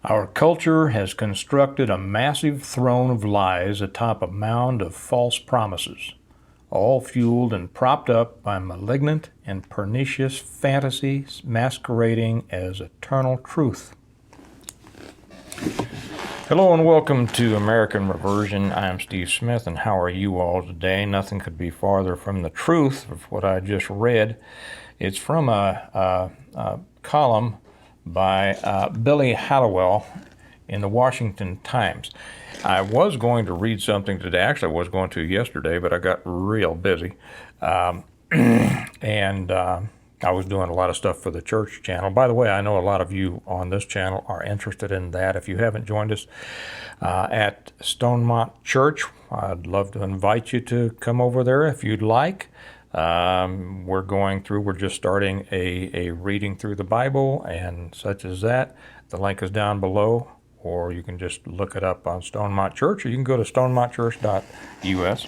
Our culture has constructed a massive throne of lies atop a mound of false promises, all fueled and propped up by malignant and pernicious fantasies masquerading as eternal truth. Hello and welcome to American Reversion. I'm Steve Smith, and how are you all today? Nothing could be farther from the truth of what I just read. It's from a column by Billy Hallowell in the Washington Times. I was going to read something today. Actually, I was going to yesterday, but I got real busy. And I was doing a lot of stuff for the church channel. By the way, I know a lot of you on this channel are interested in that. If you haven't joined us at Stonemont Church, I'd love to invite you to come over there if you'd like. We're just starting a reading through the Bible and such as that. The link is down below, or you can just look it up on Stonemont Church, or you can go to stonemontchurch.us.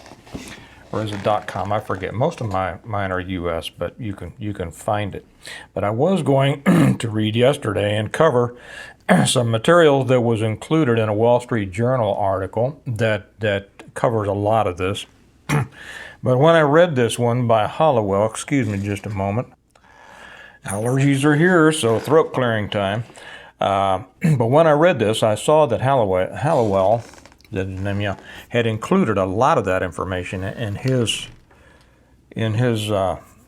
Or is it .com? I forget. Most of mine are US, but you can find it. But I was going to read yesterday and cover some material that was included in a Wall Street Journal article that covers a lot of this. But when I read this one by Hallowell, excuse me just a moment. Allergies are here, so throat clearing time. But when I read this, I saw that Hallowell had included a lot of that information in his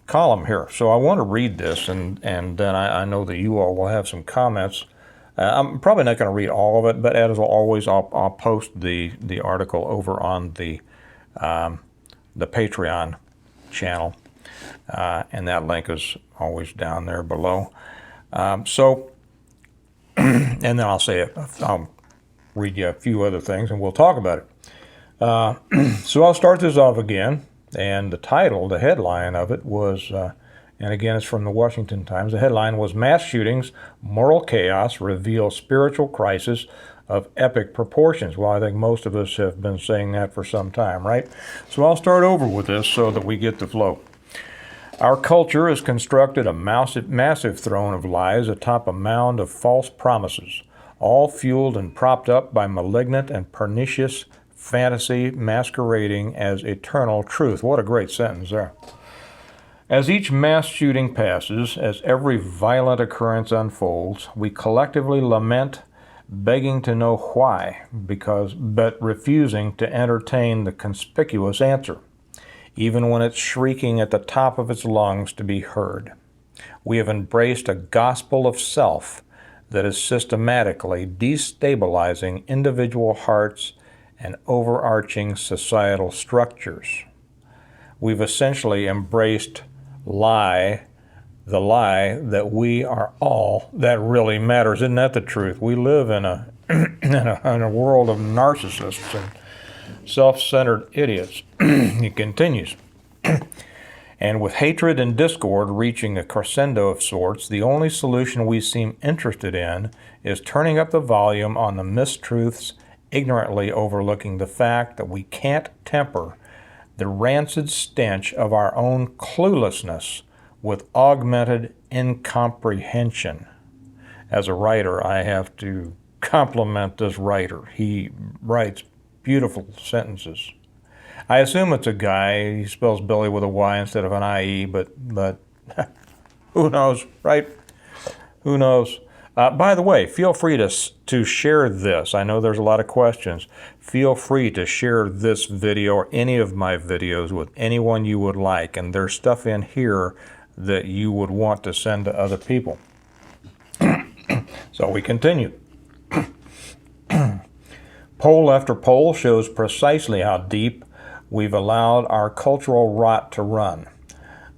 column here. So I want to read this, and then I know that you all will have some comments. I'm probably not going to read all of it, but as always, I'll post the article over on the Patreon channel, and that link is always down there below. And then I'll read you a few other things, and we'll talk about it. So I'll start this off again, and the headline of it was, and again it's from the Washington Times, the headline was "Mass Shootings, Moral Chaos Reveal Spiritual Crisis of Epic Proportions." Well, I think most of us have been saying that for some time, right? So I'll start over with this so that we get the flow. Our culture has constructed a massive throne of lies atop a mound of false promises, all fueled and propped up by malignant and pernicious fantasy masquerading as eternal truth. What a great sentence there. As each mass shooting passes, as every violent occurrence unfolds, we collectively lament, begging to know why, but refusing to entertain the conspicuous answer, even when it's shrieking at the top of its lungs to be heard. We have embraced a gospel of self that is systematically destabilizing individual hearts and overarching societal structures. We've essentially embraced the lie that we are all that really matters. Isn't that the truth? We live in a in a world of narcissists and self-centered idiots. He continues. And with hatred and discord reaching a crescendo of sorts, the only solution we seem interested in is turning up the volume on the mistruths, ignorantly overlooking the fact that we can't temper the rancid stench of our own cluelessness with augmented incomprehension. As a writer, I have to compliment this writer. He writes beautiful sentences. I assume it's a guy. He spells Billy with a Y instead of an I-E, but who knows, right? Who knows? By the way, feel free to share this. I know there's a lot of questions. Feel free to share this video or any of my videos with anyone you would like, and there's stuff in here that you would want to send to other people. So we continue. Poll after poll shows precisely how deep we've allowed our cultural rot to run.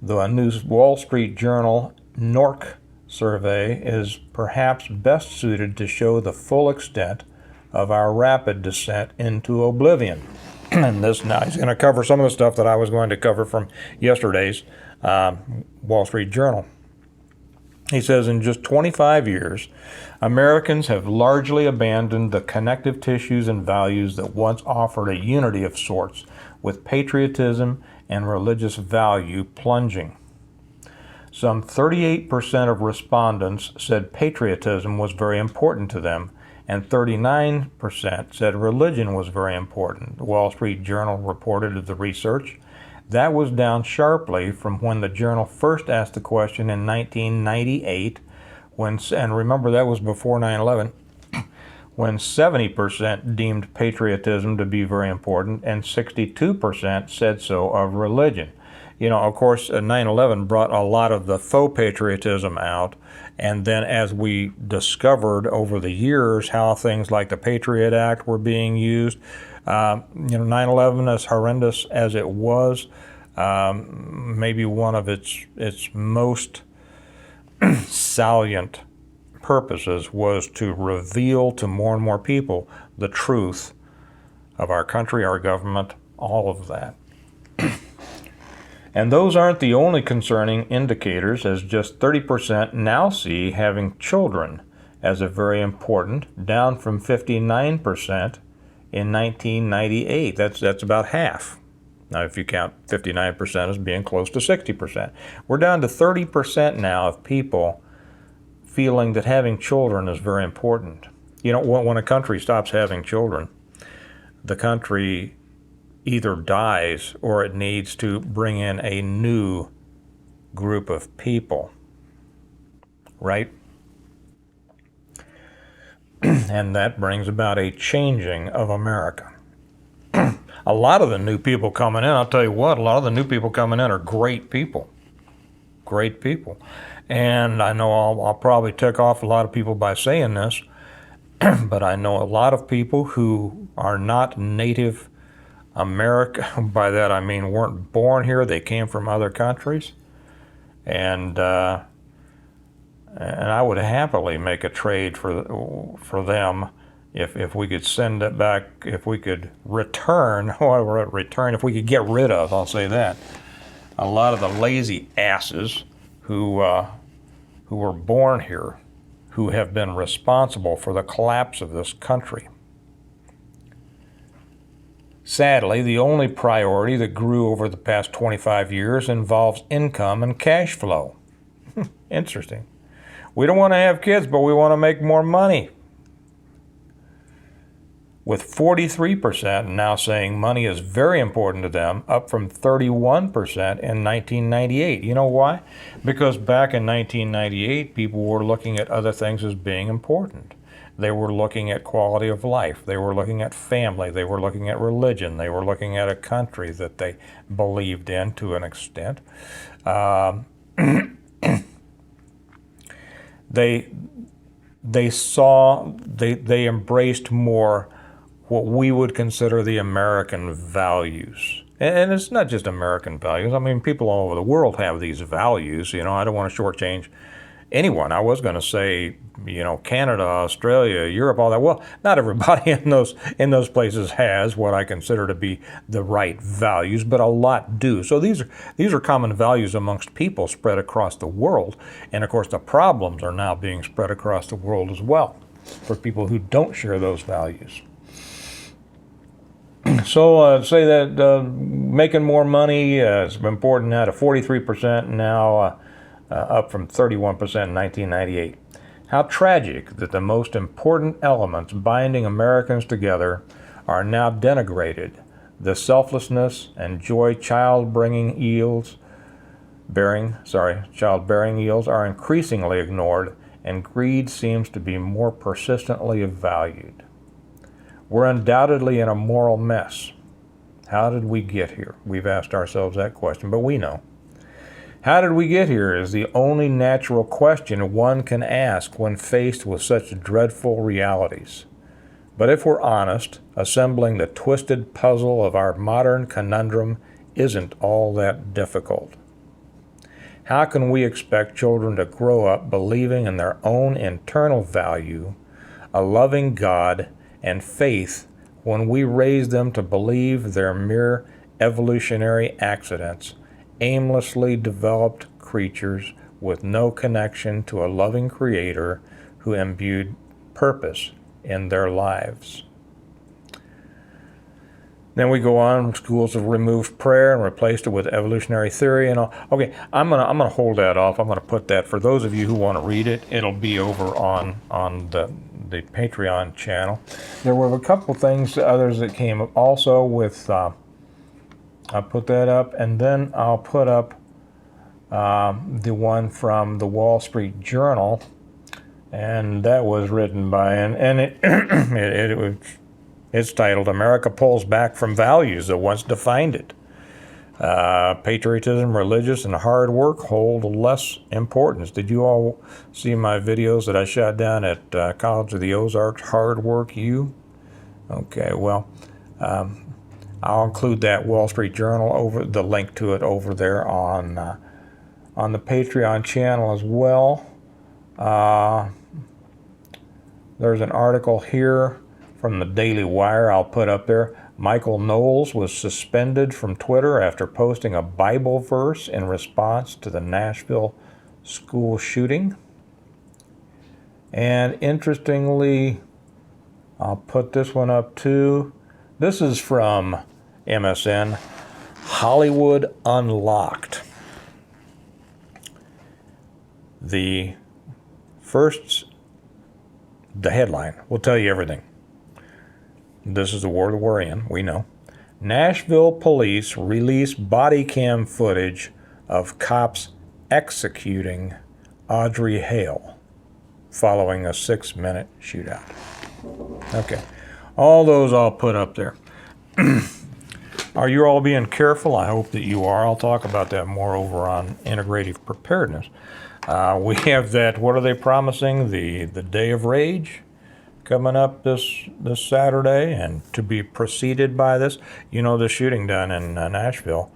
The new Wall Street Journal NORC survey is perhaps best suited to show the full extent of our rapid descent into oblivion. And this now he's going to cover some of the stuff that I was going to cover from yesterday's Wall Street Journal. He says, in just 25 years, Americans have largely abandoned the connective tissues and values that once offered a unity of sorts, with patriotism and religious value plunging. Some 38% of respondents said patriotism was very important to them, and 39% said religion was very important. The Wall Street Journal reported of the research. That was down sharply from when the journal first asked the question in 1998, and remember that was before 9/11, when 70% deemed patriotism to be very important and 62% said so of religion. You know, of course, 9/11 brought a lot of the faux patriotism out, and then as we discovered over the years how things like the Patriot Act were being used, 9/11, as horrendous as it was, maybe one of its most salient purposes was to reveal to more and more people the truth of our country, our government, all of that. And those aren't the only concerning indicators, as just 30% now see having children as a very important, down from 59% in 1998. That's about half. Now, if you count 59% as being close to 60%. We're down to 30% now of people feeling that having children is very important. You know, when a country stops having children, the country either dies or it needs to bring in a new group of people, right? And that brings about a changing of America. A lot of the new people coming in, I'll tell you what, a lot of the new people coming in are great people. Great people. And I know I'll probably tick off a lot of people by saying this, but I know a lot of people who are not native America. By that I mean weren't born here, they came from other countries. And I would happily make a trade for them if we could send it back, if we could return, if we could get rid of, I'll say that, a lot of the lazy asses who were born here, who have been responsible for the collapse of this country. Sadly, the only priority that grew over the past 25 years involves income and cash flow. Interesting. We don't want to have kids, but we want to make more money. With 43% now saying money is very important to them, up from 31% in 1998. You know why? Because back in 1998, people were looking at other things as being important. They were looking at quality of life. They were looking at family. They were looking at religion. They were looking at a country that they believed in to an extent. They embraced more what we would consider the American values. And it's not just American values. I mean, people all over the world have these values. You know, I don't want to shortchange anyone. I was going to say, you know, Canada, Australia, Europe, all that. Well, not everybody in those places has what I consider to be the right values, but a lot do. So these are common values amongst people spread across the world. And of course, the problems are now being spread across the world as well for people who don't share those values. So say that making more money is important now to 43% now, up from 31% in 1998. How tragic that the most important elements binding Americans together are now denigrated. The selflessness and joy childbearing yields are increasingly ignored, and greed seems to be more persistently valued. We're undoubtedly in a moral mess. How did we get here? We've asked ourselves that question, but we know. How did we get here is the only natural question one can ask when faced with such dreadful realities. But if we're honest, assembling the twisted puzzle of our modern conundrum isn't all that difficult. How can we expect children to grow up believing in their own internal value, a loving God, and faith when we raise them to believe they're mere evolutionary accidents, aimlessly developed creatures with no connection to a loving Creator who imbued purpose in their lives? Then we go on. Schools have removed prayer and replaced it with evolutionary theory and all. Okay, I'm gonna hold that off. I'm gonna put that, for those of you who want to read it, it'll be over on the the Patreon channel. There were a couple things, others that came up also with, I'll put that up, and then I'll put up the one from the Wall Street Journal, and that was written by, and it's titled, America Pulls Back from Values That Once Defined It. Patriotism, religious, and hard work hold less importance. Did you all see my videos that I shot down at College of the Ozarks, Hard Work U? Okay, well, I'll include that Wall Street Journal, over the link to it over there on the Patreon channel as well. There's an article here from the Daily Wire I'll put up there. Michael Knowles was suspended from Twitter after posting a Bible verse in response to the Nashville school shooting. And interestingly, I'll put this one up too. This is from MSN, Hollywood Unlocked. The headline will tell you everything. This is the world we're in, we know. Nashville police release body cam footage of cops executing Audrey Hale following a 6-minute shootout. Okay, all those I'll put up there. Are you all being careful? I hope that you are. I'll talk about that more over on integrative preparedness. We have that, what are they promising? The Day of Rage coming up this Saturday, and to be preceded by this. You know, the shooting down in Nashville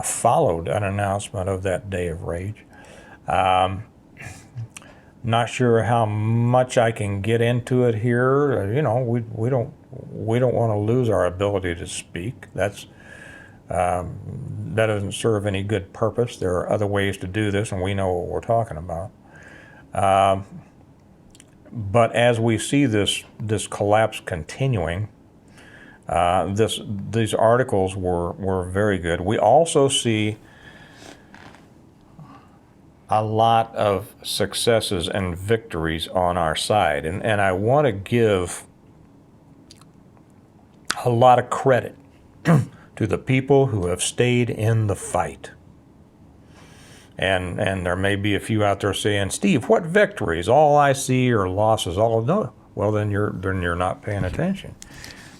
followed an announcement of that Day of Rage. Not sure how much I can get into it here. You know, we don't want to lose our ability to speak. That doesn't serve any good purpose. There are other ways to do this, and we know what we're talking about. But as we see this collapse continuing, these articles were very good. We also see a lot of successes and victories on our side, and I want to give a lot of credit to the people who have stayed in the fight. And there may be a few out there saying, Steve, what victories? All I see are losses. No. Well, then you're not paying attention.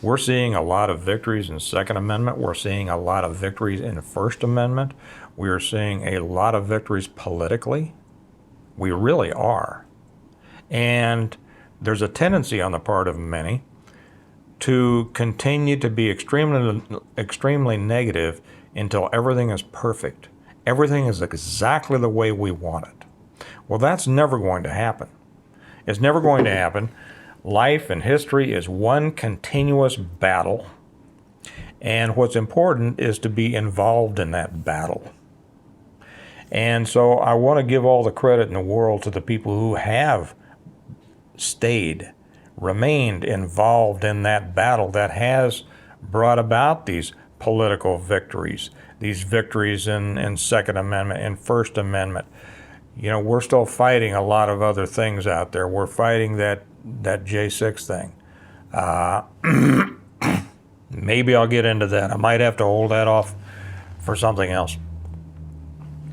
We're seeing a lot of victories in Second Amendment. We're seeing a lot of victories in the First Amendment. We are seeing a lot of victories politically. We really are. And there's a tendency on the part of many to continue to be extremely negative until everything is perfect. Everything is exactly the way we want it. Well, that's never going to happen. It's never going to happen. Life and history is one continuous battle, and what's important is to be involved in that battle. And so I want to give all the credit in the world to the people who have remained involved in that battle that has brought about these political victories, these victories in Second Amendment and First Amendment. You know, we're still fighting a lot of other things out there. We're fighting that J6 thing. Maybe I'll get into that. I might have to hold that off for something else.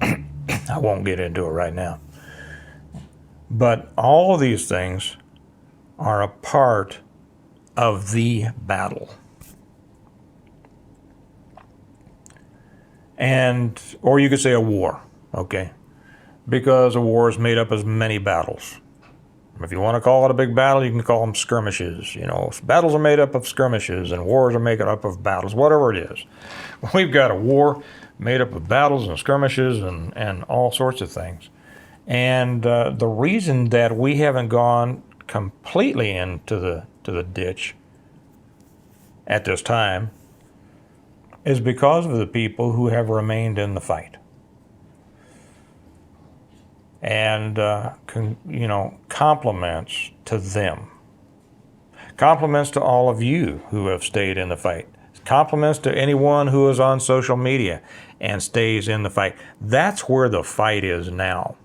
I won't get into it right now. But all of these things are a part of the battle. Or you could say a war, okay? Because a war is made up of many battles. If you want to call it a big battle, you can call them skirmishes. You know, battles are made up of skirmishes, and wars are made up of battles, whatever it is. We've got a war made up of battles and skirmishes and all sorts of things. And the reason that we haven't gone completely into the ditch at this time is because of the people who have remained in the fight. And, compliments to them. Compliments to all of you who have stayed in the fight. Compliments to anyone who is on social media and stays in the fight. That's where the fight is now.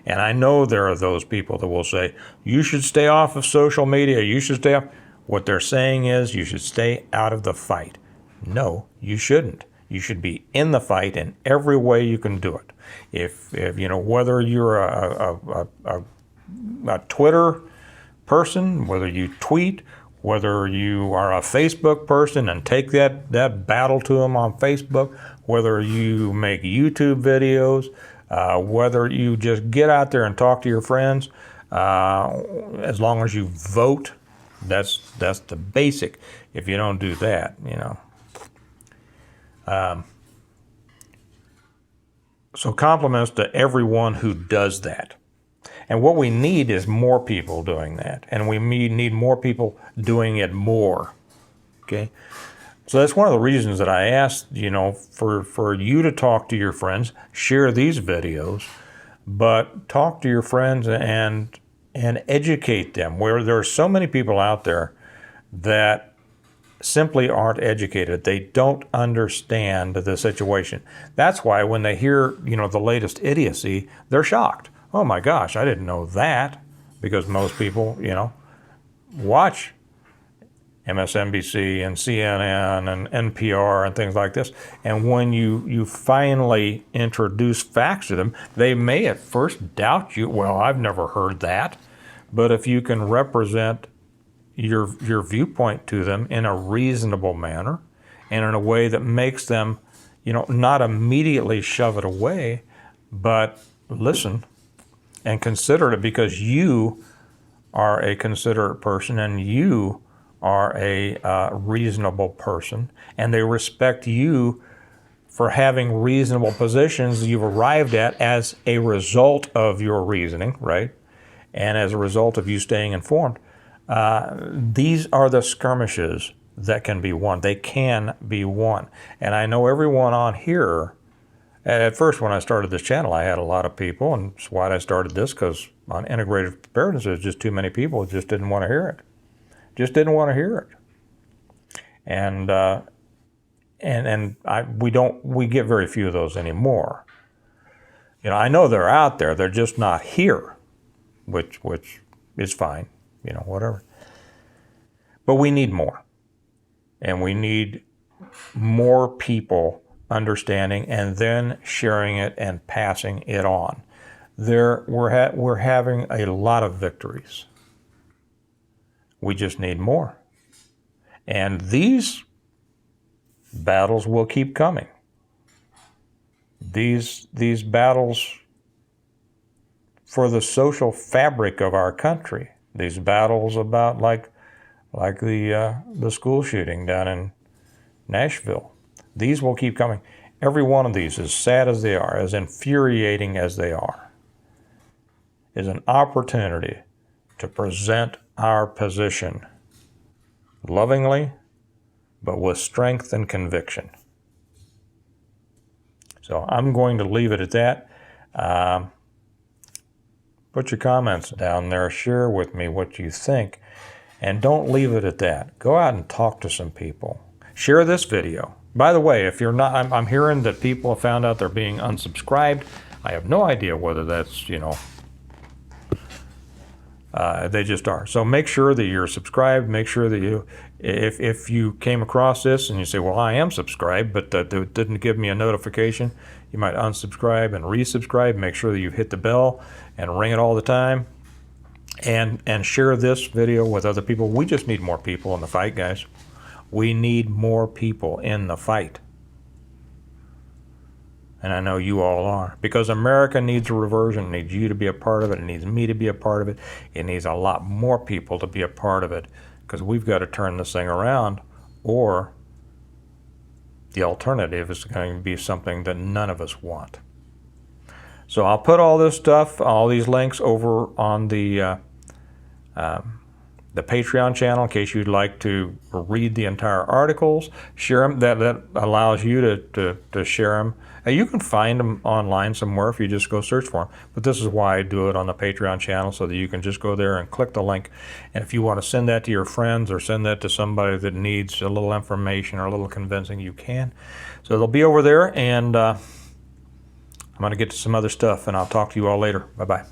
And I know there are those people that will say, you should stay off of social media, you should stay off. What they're saying is you should stay out of the fight. No, you shouldn't. You should be in the fight in every way you can do it. If you know, whether you're a Twitter person, whether you tweet, whether you are a Facebook person and take that battle to them on Facebook, whether you make YouTube videos, whether you just get out there and talk to your friends, as long as you vote, that's the basic. If you don't do that, you know. So compliments to everyone who does that. And what we need is more people doing that. And we need more people doing it more. Okay? So that's one of the reasons that I asked, you know, for you to talk to your friends, share these videos, but talk to your friends and educate them. Where there are so many people out there that simply aren't educated. They don't understand the situation. That's why when they hear, you know, the latest idiocy, they're shocked. Oh my gosh, I didn't know that, because most people, you know, watch MSNBC and CNN and NPR and things like this. And when you finally introduce facts to them, they may at first doubt you. Well, I've never heard that. But if you can represent your viewpoint to them in a reasonable manner and in a way that makes them, you know, not immediately shove it away, but listen and consider it, because you are a considerate person and you are a reasonable person, and they respect you for having reasonable positions you've arrived at as a result of your reasoning, right? And as a result of you staying informed. These are the skirmishes that can be won. They can be won. And I know everyone on here, at first when I started this channel, I had a lot of people, and that's why I started this, because on integrated preparedness, there's just too many people who just didn't want to hear it. Just didn't want to hear it. And we get very few of those anymore. You know, I know they're out there, they're just not here, which is fine, you know, whatever. But we need more. And we need more people understanding and then sharing it and passing it on. We're having a lot of victories. We just need more. And these battles will keep coming. These battles for the social fabric of our country. These battles about like the school shooting down in Nashville. These will keep coming. Every one of these, as sad as they are, as infuriating as they are, is an opportunity to present our position lovingly, but with strength and conviction. So I'm going to leave it at that. Put your comments down there. Share with me what you think. And don't leave it at that. Go out and talk to some people. Share this video. By the way, if you're not, I'm hearing that people have found out they're being unsubscribed. I have no idea whether that's, you know, they just are. So make sure that you're subscribed. Make sure that you, if you came across this and you say, well, I am subscribed, but that didn't give me a notification, you might unsubscribe and resubscribe. Make sure that you hit the bell and ring it all the time. And share this video with other people. We just need more people in the fight, guys. We need more people in the fight. And I know you all are. Because America needs a reversion. It needs you to be a part of it. It needs me to be a part of it. It needs a lot more people to be a part of it. Because we've got to turn this thing around, or the alternative is going to be something that none of us want. So I'll put all this stuff, all these links over on the Patreon channel in case you'd like to read the entire articles. Share them. That allows you to share them. You can find them online somewhere if you just go search for them. But this is why I do it on the Patreon channel, so that you can just go there and click the link. And if you want to send that to your friends or send that to somebody that needs a little information or a little convincing, you can. So they'll be over there, and I'm going to get to some other stuff, and I'll talk to you all later. Bye-bye.